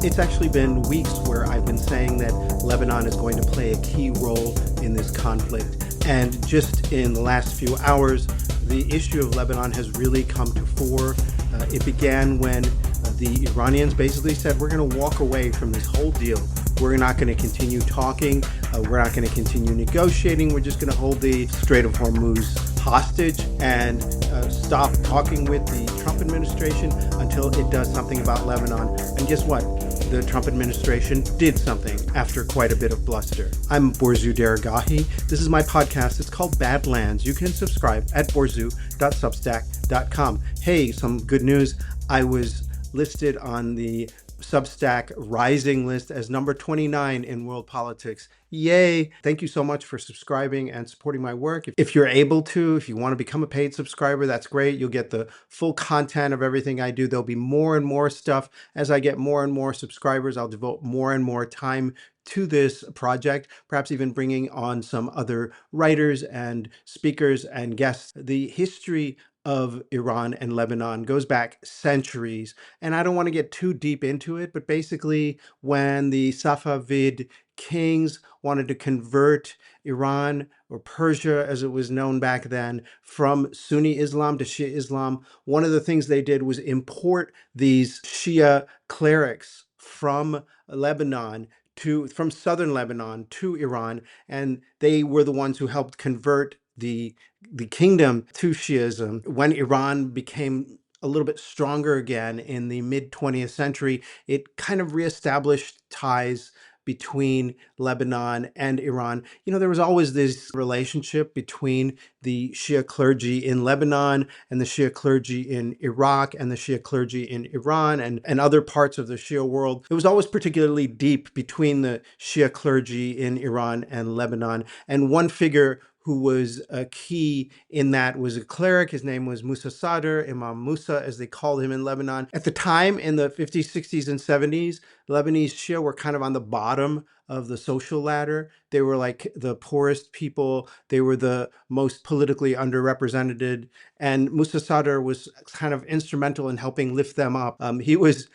It's actually been weeks where I've been saying that Lebanon is going to play a key role in this conflict. And just in the last few hours, the issue of Lebanon has really come to fore. It began when the Iranians basically said, we're going to walk away from this whole deal. We're not going to continue talking. We're not going to continue negotiating. We're just going to hold the Strait of Hormuz hostage and stop talking with the Trump administration until it does something about Lebanon. And guess what? The Trump administration did something after quite a bit of bluster. I'm Borzu Deragahi. This is my podcast. It's called Badlands. You can subscribe at borzu.substack.com. Hey, some good news. I was listed on the Substack rising list as number 29 in world politics. Yay. Thank you so much for subscribing and supporting my work. If you're able to, if you want to become a paid subscriber, that's great. You'll get the full content of everything I do. There'll be more and more stuff. As I get more and more subscribers, I'll devote more and more time to this project, perhaps even bringing on some other writers and speakers and guests. The history of Iran and Lebanon goes back centuries. And I don't want to get too deep into it, but basically when the Safavid kings wanted to convert Iran, or Persia as it was known back then, from Sunni Islam to Shia Islam, one of the things they did was import these Shia clerics from Lebanon from southern Lebanon to Iran, and they were the ones who helped convert the kingdom to Shiism. When Iran became a little bit stronger again in the mid 20th century, it kind of reestablished ties between Lebanon and Iran. You know, there was always this relationship between the Shia clergy in Lebanon and the Shia clergy in Iraq and the Shia clergy in Iran and other parts of the Shia world. It was always particularly deep between the Shia clergy in Iran and Lebanon. And one figure who was a key in that was a cleric. His name was Musa Sadr, Imam Musa, as they called him in Lebanon. At the time, in the 50s, 60s, and 70s, Lebanese Shia were kind of on the bottom of the social ladder. They were like the poorest people. They were the most politically underrepresented. And Musa Sadr was kind of instrumental in helping lift them up. He was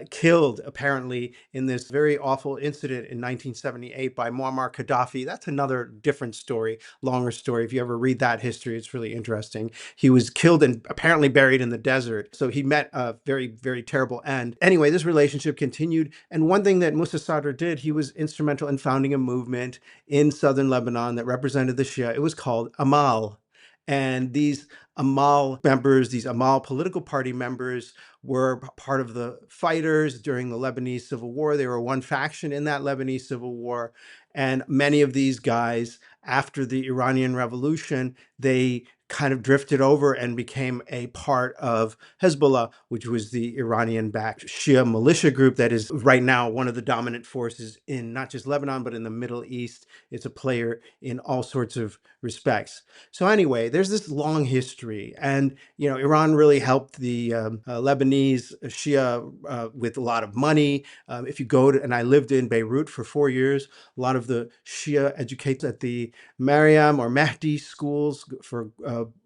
killed, apparently, in this very awful incident in 1978 by Muammar Gaddafi. That's another different story, longer story. If you ever read that history, it's really interesting. He was killed and apparently buried in the desert. So he met a very, very terrible end. Anyway, this relationship continued. And one thing that Musa Sadr did, he was instrumental in founding a movement in southern Lebanon that represented the Shia. It was called Amal. And these Amal members, these Amal political party members, were part of the fighters during the Lebanese Civil War. They were one faction in that Lebanese Civil War. And many of these guys, after the Iranian Revolution, they kind of drifted over and became a part of Hezbollah, which was the Iranian-backed Shia militia group that is right now one of the dominant forces in not just Lebanon, but in the Middle East. It's a player in all sorts of respects. So anyway, there's this long history. And, you know, Iran really helped the Lebanese Shia with a lot of money. If you go to, and I lived in Beirut for 4 years, a lot of the Shia educated at the Mariam or Mahdi schools for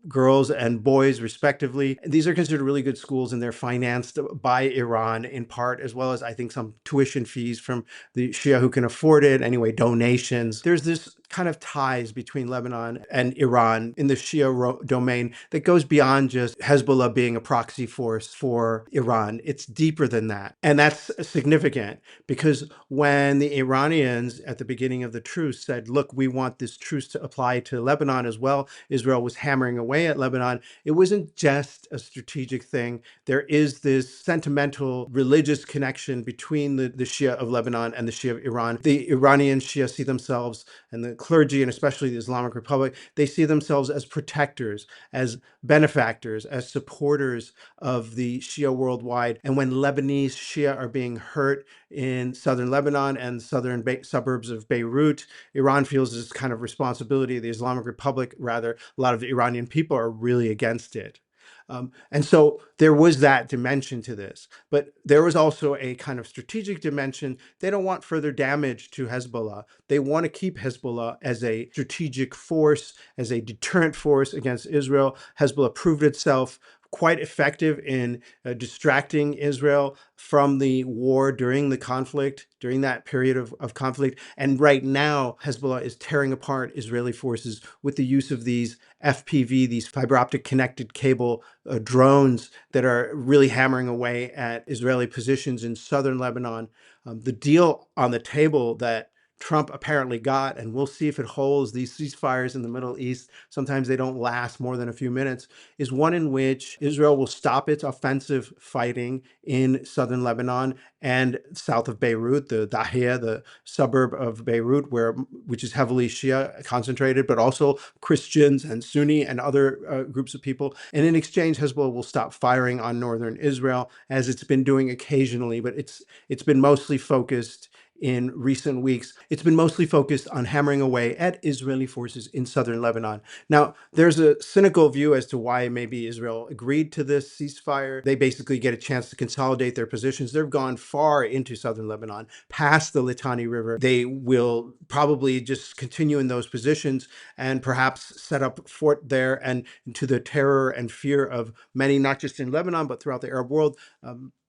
girls and boys, respectively. These are considered really good schools, and they're financed by Iran in part, as well as I think some tuition fees from the Shia who can afford it. Anyway, donations. There's this kind of ties between Lebanon and Iran in the Shia domain that goes beyond just Hezbollah being a proxy force for Iran. It's deeper than that. And that's significant because when the Iranians at the beginning of the truce said, look, we want this truce to apply to Lebanon as well, Israel was hammering away at Lebanon. It wasn't just a strategic thing. There is this sentimental religious connection between the Shia of Lebanon and the Shia of Iran. The Iranian Shia see themselves, and the clergy, and especially the Islamic Republic, they see themselves as protectors, as benefactors, as supporters of the Shia worldwide. And when Lebanese Shia are being hurt in southern Lebanon and southern suburbs of Beirut, Iran feels this kind of responsibility. The Islamic Republic, rather, a lot of the Iranian people are really against it. And so there was that dimension to this, but there was also a kind of strategic dimension. They don't want further damage to Hezbollah. They want to keep Hezbollah as a strategic force, as a deterrent force against Israel. Hezbollah proved itself quite effective in distracting Israel from the war during the conflict, during that period of conflict. And right now, Hezbollah is tearing apart Israeli forces with the use of these FPV, these fiber optic connected cable drones that are really hammering away at Israeli positions in southern Lebanon. The deal on the table that Trump apparently got, and we'll see if it holds, these ceasefires in the Middle East, sometimes they don't last more than a few minutes, is one in which Israel will stop its offensive fighting in southern Lebanon and south of Beirut, the Dahia, the suburb of Beirut, which is heavily Shia concentrated, but also Christians and Sunni and other groups of people. And in exchange, Hezbollah will stop firing on northern Israel, as it's been doing occasionally, but it's been mostly focused in recent weeks. It's been mostly focused on hammering away at Israeli forces in southern Lebanon. Now, there's a cynical view as to why maybe Israel agreed to this ceasefire. They basically get a chance to consolidate their positions. They've gone far into southern Lebanon, past the Litani River. They will probably just continue in those positions and perhaps set up fort there, and to the terror and fear of many, not just in Lebanon, but throughout the Arab world,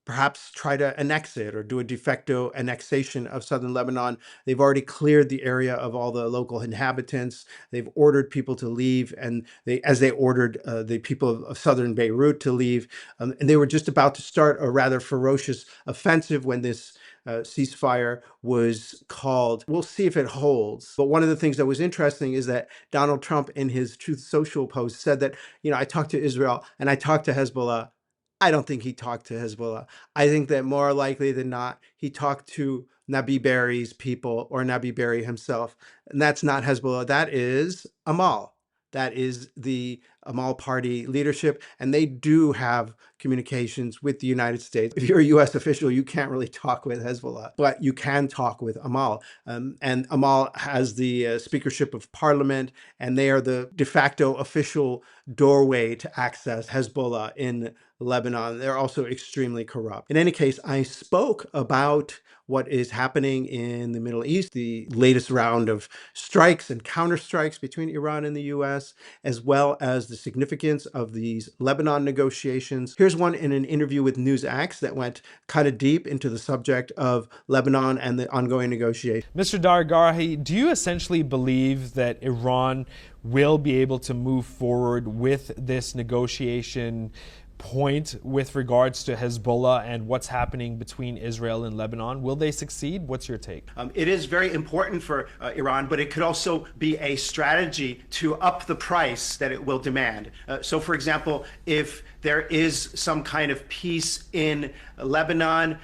perhaps try to annex it or do a de facto annexation of southern Lebanon. They've already cleared the area of all the local inhabitants. They've ordered people to leave, and as they ordered the people of southern Beirut to leave. And they were just about to start a rather ferocious offensive when this ceasefire was called. We'll see if it holds. But one of the things that was interesting is that Donald Trump, in his Truth Social post, said that, I talked to Israel and I talked to Hezbollah. I don't think he talked to Hezbollah. I think that more likely than not, he talked to Nabi Berri's people or Nabi Berri himself. And that's not Hezbollah. That is Amal. That is the Amal party leadership. And they do have communications with the United States. If you're a U.S. official, you can't really talk with Hezbollah, but you can talk with Amal. And Amal has the speakership of parliament, and they are the de facto official doorway to access Hezbollah in Lebanon. They're also extremely corrupt. In any case, I spoke about what is happening in the Middle East, the latest round of strikes and counterstrikes between Iran and the US, as well as the significance of these Lebanon negotiations. Here's one in an interview with NewsAx that went kind of deep into the subject of Lebanon and the ongoing negotiations. Mr. Dargari, do you essentially believe that Iran will be able to move forward with this negotiation point with regards to Hezbollah and what's happening between Israel and Lebanon? Will they succeed? What's your take? It is very important for Iran, but it could also be a strategy to up the price that it will demand. So, for example, if there is some kind of peace in Lebanon,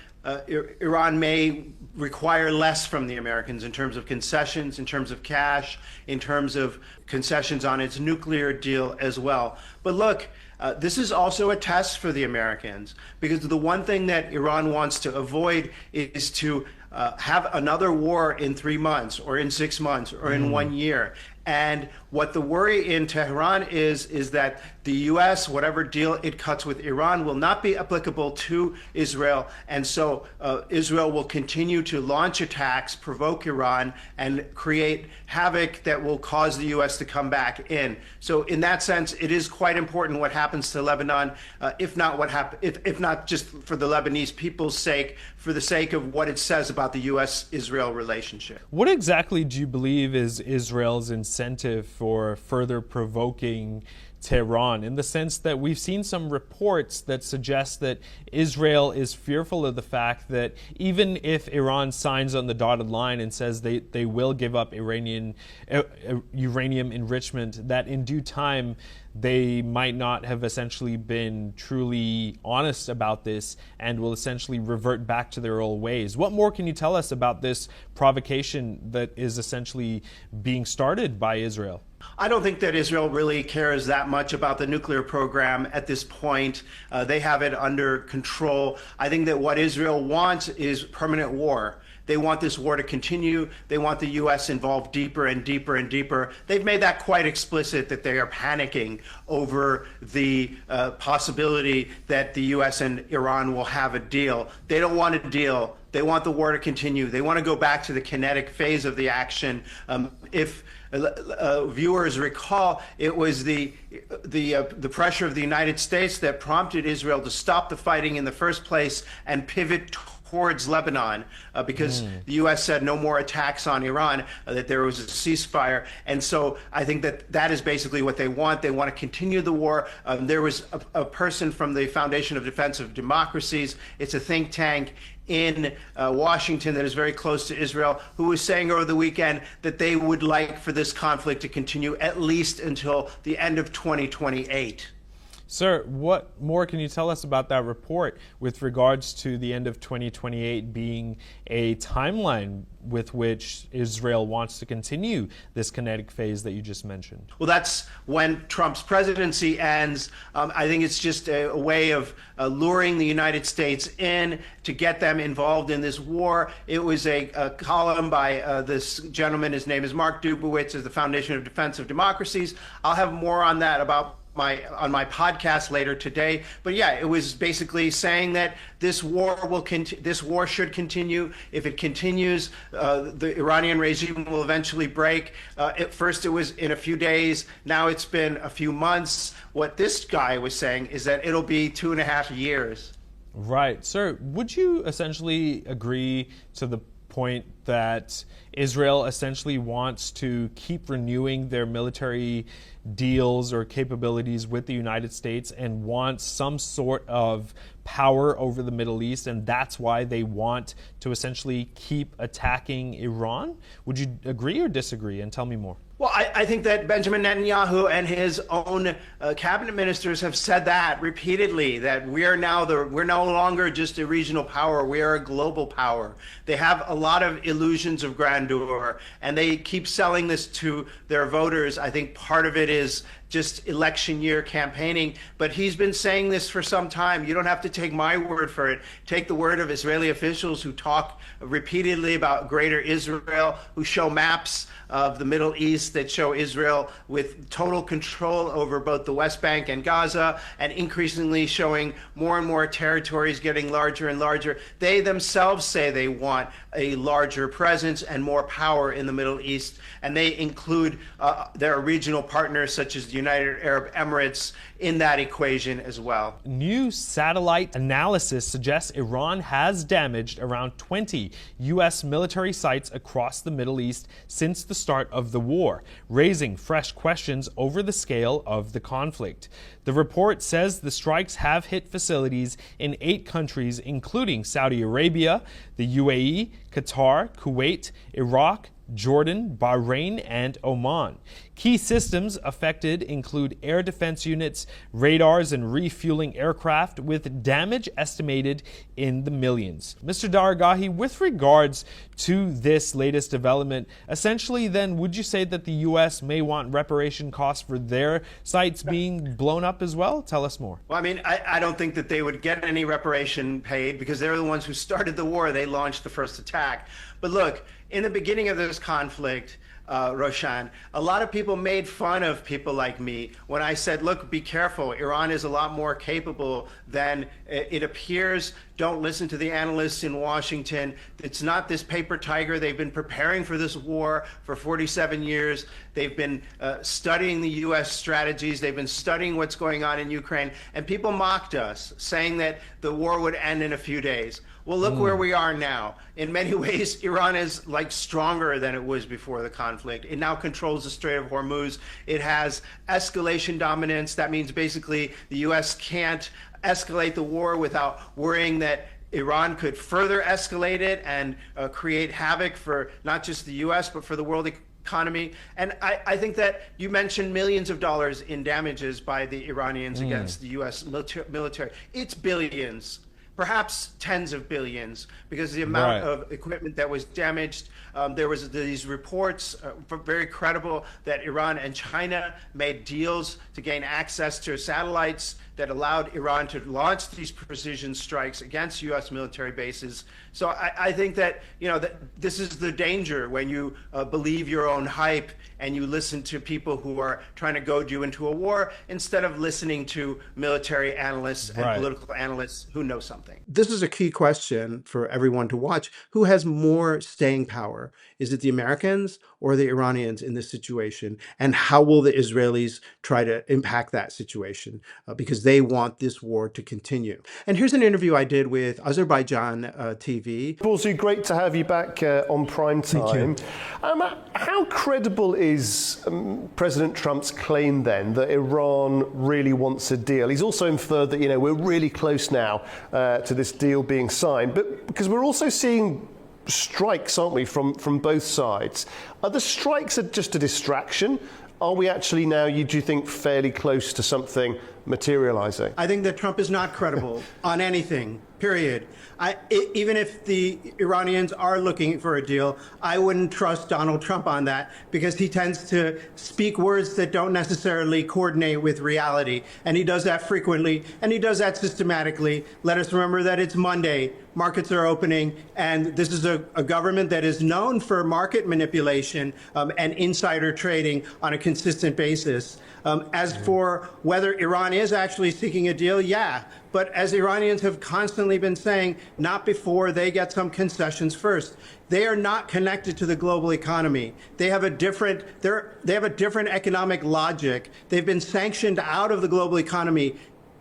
Iran may require less from the Americans in terms of concessions, in terms of cash, in terms of concessions on its nuclear deal as well. But look, this is also a test for the Americans, because the one thing that Iran wants to avoid is to have another war in 3 months or in 6 months or in 1 year. And what the worry in Tehran is that the U.S., whatever deal it cuts with Iran, will not be applicable to Israel. And so Israel will continue to launch attacks, provoke Iran, and create havoc that will cause the U.S. to come back in. So in that sense, it is quite important what happens to Lebanon, if not just for the Lebanese people's sake, for the sake of what it says about the U.S.-Israel relationship. What exactly do you believe is Israel's incentive for further provoking Tehran, in the sense that we've seen some reports that suggest that Israel is fearful of the fact that even if Iran signs on the dotted line and says they will give up uranium enrichment, that in due time they might not have essentially been truly honest about this and will essentially revert back to their old ways. What more can you tell us about this provocation that is essentially being started by Israel? I don't think that Israel really cares that much about the nuclear program at this point. They have it under control. I think that what Israel wants is permanent war. They want this war to continue. They want the U.S. involved deeper and deeper and deeper. They've made that quite explicit, that they are panicking over the possibility that the U.S. and Iran will have a deal. They don't want a deal. they want the war to continue. They want to go back to the kinetic phase of the action. If viewers recall, it was the pressure of the United States that prompted Israel to stop the fighting in the first place and pivot towards Lebanon, because the U.S. said no more attacks on Iran, that there was a ceasefire. And so I think that is basically what they want. They want to continue the war. There was a person from the Foundation of Defense of Democracies, it's a think tank in Washington that is very close to Israel, who was saying over the weekend that they would like for this conflict to continue at least until the end of 2028. Sir, what more can you tell us about that report with regards to the end of 2028 being a timeline with which Israel wants to continue this kinetic phase that you just mentioned? Well, that's when Trump's presidency ends. I think it's just a way of luring the United States in to get them involved in this war. It was a column by this gentleman. His name is Mark Dubowitz of the Foundation of Defense of Democracies. I'll have more on that on my podcast later today. But yeah, it was basically saying that this war should continue. If it continues, the Iranian regime will eventually break. At first it was in a few days. Now it's been a few months. What this guy was saying is that it'll be 2.5 years. Right. Sir, would you essentially agree to the point that Israel essentially wants to keep renewing their military deals or capabilities with the United States and wants some sort of power over the Middle East, and that's why they want to essentially keep attacking Iran? Would you agree or disagree? And tell me more. Well, I think that Benjamin Netanyahu and his own cabinet ministers have said that repeatedly, that we're no longer just a regional power, we are a global power. They have a lot of illusions of grandeur, and they keep selling this to their voters. I think part of it is just election year campaigning, but he's been saying this for some time. You don't have to take my word for it. Take the word of Israeli officials who talk repeatedly about Greater Israel, who show maps of the Middle East that show Israel with total control over both the West Bank and Gaza, and increasingly showing more and more territories getting larger and larger. They themselves say they want a larger presence and more power in the Middle East, and they include their regional partners such as the United Arab Emirates in that equation as well. New satellite analysis suggests Iran has damaged around 20 U.S. military sites across the Middle East since the start of the war, raising fresh questions over the scale of the conflict. The report says the strikes have hit facilities in 8 countries, including Saudi Arabia, the UAE, Qatar, Kuwait, Iraq, Jordan, Bahrain, and Oman. Key systems affected include air defense units, radars, and refueling aircraft, with damage estimated in the millions. Mr. Daragahi, with regards to this latest development, essentially then, would you say that the U.S. may want reparation costs for their sites being blown up as well? Tell us more. Well, I mean, I don't think that they would get any reparation paid because they're the ones who started the war. They launched the first attack. But look, in the beginning of this conflict, Roshan, a lot of people made fun of people like me when I said, look, be careful. Iran is a lot more capable than it appears. Don't listen to the analysts in Washington. It's not this paper tiger. They've been preparing for this war for 47 years. They've been studying the U.S. strategies. They've been studying what's going on in Ukraine. And people mocked us, saying that the war would end in a few days. Well, look where we are now. In many ways, Iran is like stronger than it was before the conflict. It now controls the Strait of Hormuz. It has escalation dominance. That means basically the U.S. can't escalate the war without worrying that Iran could further escalate it and create havoc for not just the U.S., but for the world economy. And I think that you mentioned millions of dollars in damages by the Iranians against the U.S. military. It's billions. Perhaps tens of billions, because the amount of equipment that was damaged. There was these reports, very credible, that Iran and China made deals to gain access to satellites that allowed Iran to launch these precision strikes against U.S. military bases. So I think that, that this is the danger when you believe your own hype and you listen to people who are trying to goad you into a war instead of listening to military analysts and political analysts who know something. This is a key question for everyone to watch. Who has more staying power? Is it the Americans or the Iranians in this situation? And how will the Israelis try to impact that situation? Because they want this war to continue. And here's an interview I did with Azerbaijan TV. Also, great to have you back on prime time. How credible is President Trump's claim then that Iran really wants a deal? He's also inferred that, we're really close now to this deal being signed, but because we're also seeing strikes, aren't we, from both sides? Are the strikes just a distraction? Are we actually now, do you think, fairly close to something materializing? I think that Trump is not credible on anything, period. Even if the Iranians are looking for a deal, I wouldn't trust Donald Trump on that because he tends to speak words that don't necessarily coordinate with reality. And he does that frequently, and he does that systematically. Let us remember that it's Monday, markets are opening, and this is a government that is known for market manipulation and insider trading on a consistent basis. As for whether Iran is actually seeking a deal, yeah. But as Iranians have constantly been saying, not before they get some concessions first. They are not connected to the global economy. They have a different economic logic. They've been sanctioned out of the global economy.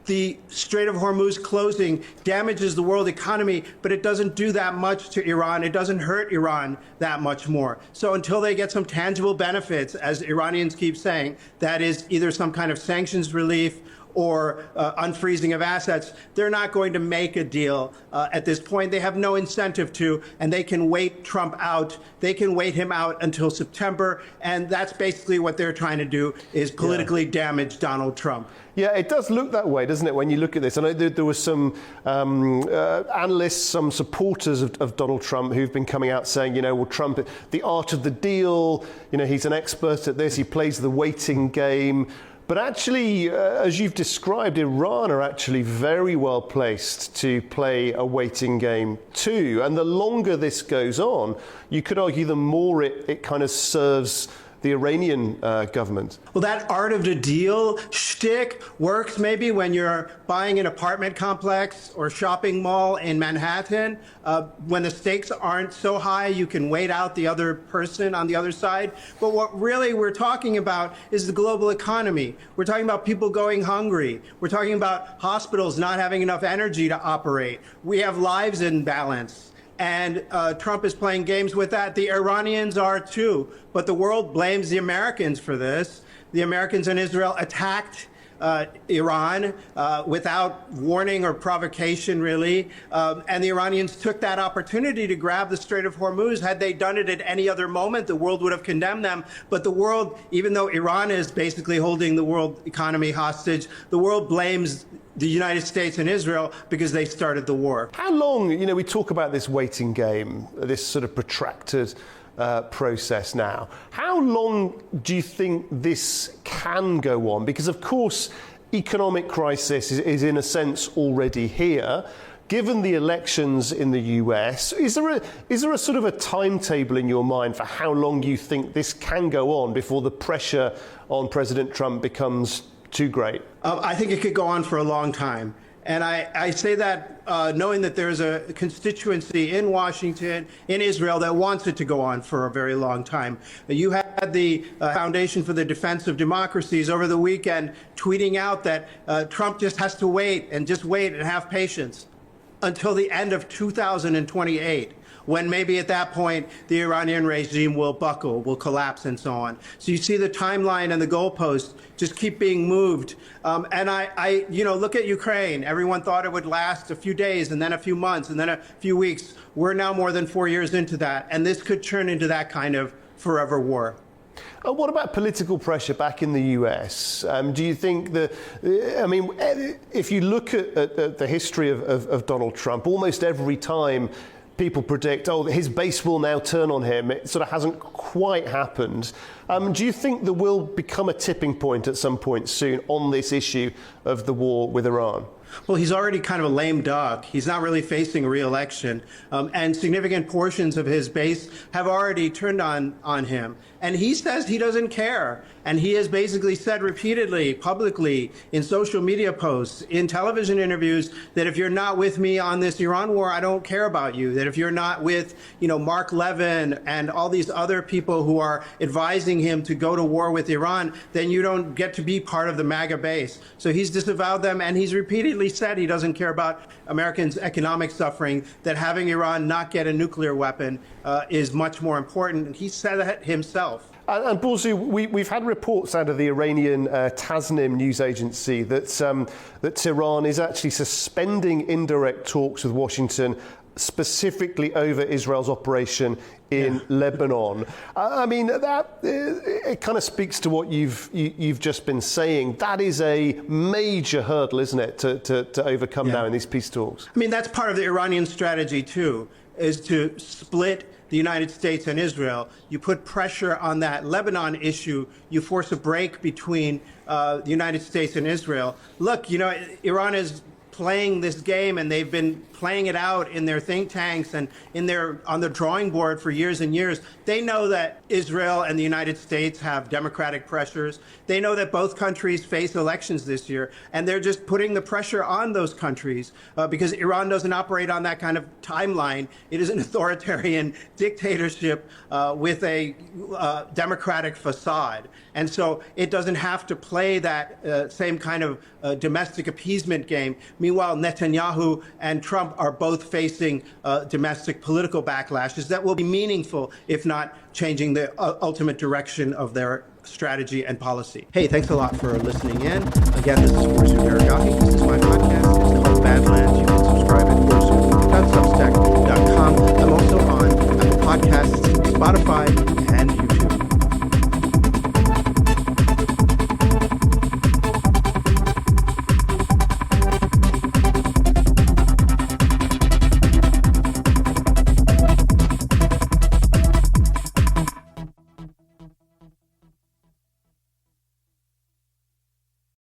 The Strait of Hormuz closing damages the world economy, but it doesn't do that much to Iran. It doesn't hurt Iran that much more. So until they get some tangible benefits, as Iranians keep saying, that is either some kind of sanctions relief or unfreezing of assets, they're not going to make a deal at this point. They have no incentive to, and they can wait Trump out. They can wait him out until September, and that's basically what they're trying to do, is politically damage Donald Trump. Yeah, it does look that way, doesn't it, when you look at this? I know there were some analysts, some supporters of Donald Trump who've been coming out saying, well, Trump, the art of the deal, he's an expert at this, he plays the waiting game. But actually, as you've described, Iran are actually very well placed to play a waiting game too. And the longer this goes on, you could argue the more it kind of serves the Iranian government. Well, that art of the deal shtick works maybe when you're buying an apartment complex or shopping mall in Manhattan. When the stakes aren't so high, you can wait out the other person on the other side. But what really we're talking about is the global economy. We're talking about people going hungry. We're talking about hospitals not having enough energy to operate. We have lives in balance. And Trump is playing games with that. The Iranians are too. But the world blames the Americans for this. The Americans and Israel attacked Iran without warning or provocation, really. And the Iranians took that opportunity to grab the Strait of Hormuz. Had they done it at any other moment, the world would have condemned them. But the world, even though Iran is basically holding the world economy hostage, the world blames the United States and Israel because they started the war. How long, we talk about this waiting game, this sort of protracted process now. How long do you think this can go on? Because, of course, economic crisis is in a sense already here. Given the elections in the US, is there a sort of a timetable in your mind for how long you think this can go on before the pressure on President Trump becomes too great? I think it could go on for a long time. And I say that knowing that there's a constituency in Washington, in Israel, that wants it to go on for a very long time. You had the Foundation for the Defense of Democracies over the weekend tweeting out that Trump just has to wait and have patience until the end of 2028. When maybe at that point the Iranian regime will buckle, will collapse, and so on. So you see the timeline and the goalposts just keep being moved. And I look at Ukraine. Everyone thought it would last a few days, and then a few months, and then a few weeks. We're now more than 4 years into that, and this could turn into that kind of forever war. What about political pressure back in the US? Do you think if you look at the history of Donald Trump, almost every time people predict, oh, his base will now turn on him. It sort of hasn't quite happened. Do you think there will become a tipping point at some point soon on this issue of the war with Iran? Well, he's already kind of a lame duck. He's not really facing re-election, and significant portions of his base have already turned on him. And he says he doesn't care. And he has basically said repeatedly, publicly, in social media posts, in television interviews, that if you're not with me on this Iran war, I don't care about you. That if you're not with, Mark Levin and all these other people who are advising him to go to war with Iran, then you don't get to be part of the MAGA base. So he's disavowed them, and he's repeatedly said he doesn't care about Americans' economic suffering, that having Iran not get a nuclear weapon is much more important. And he said that himself. And Borzu, we've had reports out of the Iranian Tasnim news agency that Tehran is actually suspending indirect talks with Washington specifically over Israel's operation in Lebanon. I mean, that it kind of speaks to what you've just been saying. That is a major hurdle, isn't it, to overcome now in these peace talks? I mean, that's part of the Iranian strategy, too, is to split the United States and Israel. You put pressure on that Lebanon issue. You force a break between the United States and Israel. Look, Iran is playing this game, and they've been playing it out in their think tanks and on the drawing board for years and years. They know that Israel and the United States have democratic pressures. They know that both countries face elections this year, and they're just putting the pressure on those countries because Iran doesn't operate on that kind of timeline. It is an authoritarian dictatorship with a democratic facade. And so it doesn't have to play that same kind of domestic appeasement game. Meanwhile, Netanyahu and Trump are both facing domestic political backlashes that will be meaningful, if not changing the ultimate direction of their strategy and policy. Hey, thanks a lot for listening in. Again, this is Forrest Veragami. This is my podcast. It's called Badlands. You can subscribe at forrestweek.substack.com. I'm also on Apple Podcasts, Spotify,